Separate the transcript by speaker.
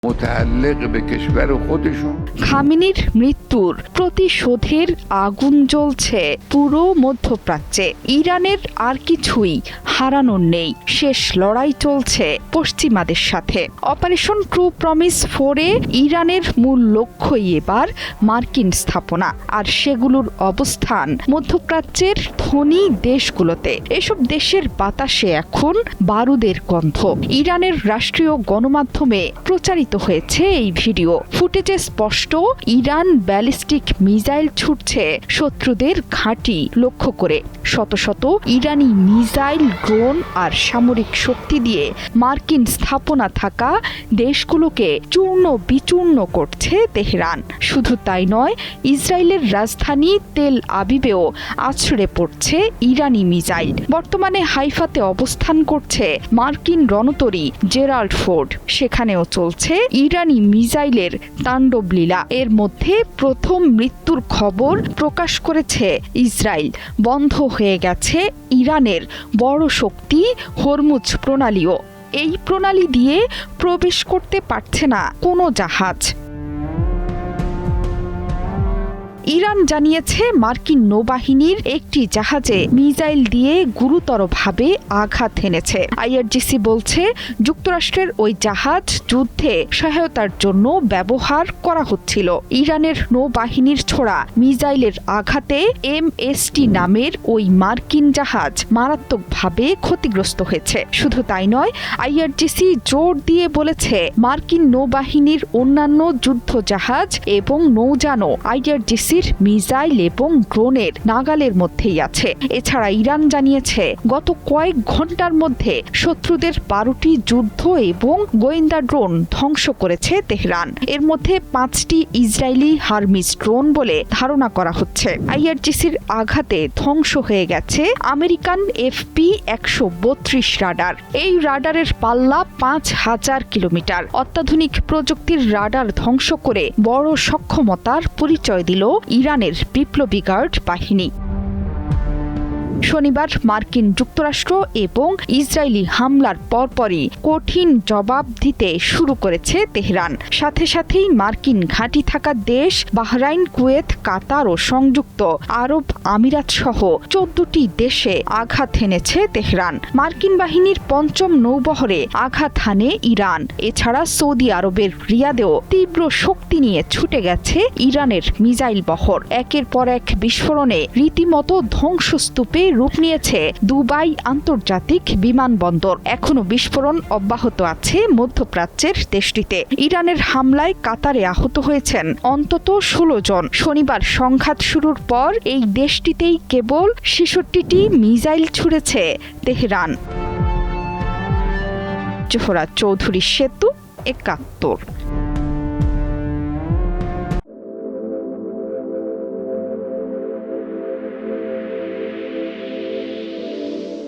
Speaker 1: متعلق به کشور خودشون
Speaker 2: খামেনির মৃত্যুর প্রতিশোধের আগুন জ্বলছে পুরো মধ্যপ্রাচ্যে। ইরানের আর কিছুই হারানোর নেই, শেষ লড়াই চলছে পশ্চিমাদের সাথে। অপারেশন ট্রু প্রমিস 4-এ ইরানের মূল লক্ষ্যই এবার মার্কিন স্থাপনা, আর সেগুলোর অবস্থান মধ্যপ্রাচ্যের ধনী দেশগুলোতে। এসব দেশের বাতাসে এখন বারুদের গন্ধ। ইরানের রাষ্ট্রীয় গণমাধ্যমে প্রচারিত হয়েছে এই ভিডিও ফুটেজে স্পষ্ট ইরান ব্যালিস্টিক মিসাইল ছুটছে শত্রুদের ঘাঁটি লক্ষ্য করে। শত শত ইরানি মিসাইল, ড্রোন আর সামরিক শক্তি দিয়ে মার্কিন স্থাপনা থাকা দেশগুলোকে চূর্ণ বিচূর্ণ করছে তেহরান। শুধু তাই নয়, ইসরায়েলের রাজধানী তেল আবিবেও আছড়ে পড়ছে ইরানি মিসাইল। বর্তমানে হাইফাতে অবস্থান করছে মার্কিন রণতরী জেরাল্ড ফোর্ড, সেখানেও চলছে ইরানি মিসাইলের তাণ্ডবলীলা। এর মধ্যে প্রথম মৃত্যুর খবর প্রকাশ করেছে ইসরায়েল। বন্ধ হয়ে গেছে ইরানের বড় শক্তি হরমুজ প্রণালীও। এই প্রণালী দিয়ে প্রবেশ করতে পারছে না কোনো জাহাজ। ইরান জানিয়েছে মার্কিন নৌবাহিনীর একটি জাহাজে মিসাইল দিয়ে গুরুতরভাবে আঘাত হেনেছে। আইআরজিসি বলছে যুক্তরাষ্ট্রের ওই জাহাজ যুদ্ধে সহায়তার জন্য ব্যবহার করা হচ্ছিল। ইরানের নৌবাহিনীর ছোড়া মিসাইলের আঘাতে MST নামের ওই মার্কিন জাহাজ মারাত্মকভাবে ক্ষতিগ্রস্ত হয়েছে। শুধু তাই নয়, আইআরজিসি জোর দিয়ে বলেছে মার্কিন নৌবাহিনীর অন্যান্য যুদ্ধ জাহাজ এবং নৌযানও আইআরজিসি মিসাইল এবং ড্রোনের নাগালের মধ্যেই আছে। এছাড়া ইরান জানিয়েছে গত কয়েক ঘন্টার মধ্যে শত্রুদের 12টি যুদ্ধ এবং গোয়েন্দা ড্রোন ধ্বংস করেছে তেহরান। এর মধ্যে 5টি ইসরায়েলি হারমিস ড্রোন বলে ধারণা করা হচ্ছে। আইআরজিসির আঘাতে ধ্বংস হয়ে গেছে আমেরিকান FP-132 রাডার। এই রাডারের পাল্লা 5000 কিলোমিটার। অত্যাধুনিক প্রযুক্তির রাডার ধ্বংস করে বড় সক্ষমতার পরিচয় দিল ইরানের বিপ্লবী গার্ড বাহিনী। শনিবার মার্কিন যুক্তরাষ্ট্র এবং ইসরায়েলি হামলার পরপরই কঠিন জবাব দিতে শুরু করেছে তেহরান। সাথে সাথেই মার্কিন ঘাঁটি থাকা দেশ বাহরাইন, কুয়েত, কাতার ও সংযুক্ত আরব আমিরাত সহ 14টি দেশে আঘাত হেনেছে তেহরান। মার্কিন বাহিনীর 5ম নৌবহরে আঘাত হানে ইরান। এছাড়া সৌদি আরবের রিয়াদেও তীব্র শক্তি নিয়ে ছুটে গেছে ইরানের মিসাইল বহর। একের পর এক বিস্ফোরণে রীতিমতো ধ্বংসস্তূপে রূপ নিয়েছে দুবাই আন্তর্জাতিক বিমানবন্দর। এখনো বিস্ফোরণ অব্যাহত আছে মধ্যপ্রাচ্যের দেশটিতে। ইরানের হামলায় কাতারে আহত হয়েছেন অন্তত 16 জন। শনিবার সংঘাত শুরুর পর এই দেশটিতেই কেবল 66টি মিসাইল ছুড়েছে তেহরান। জোহরা চৌধুরী সেতু, 71।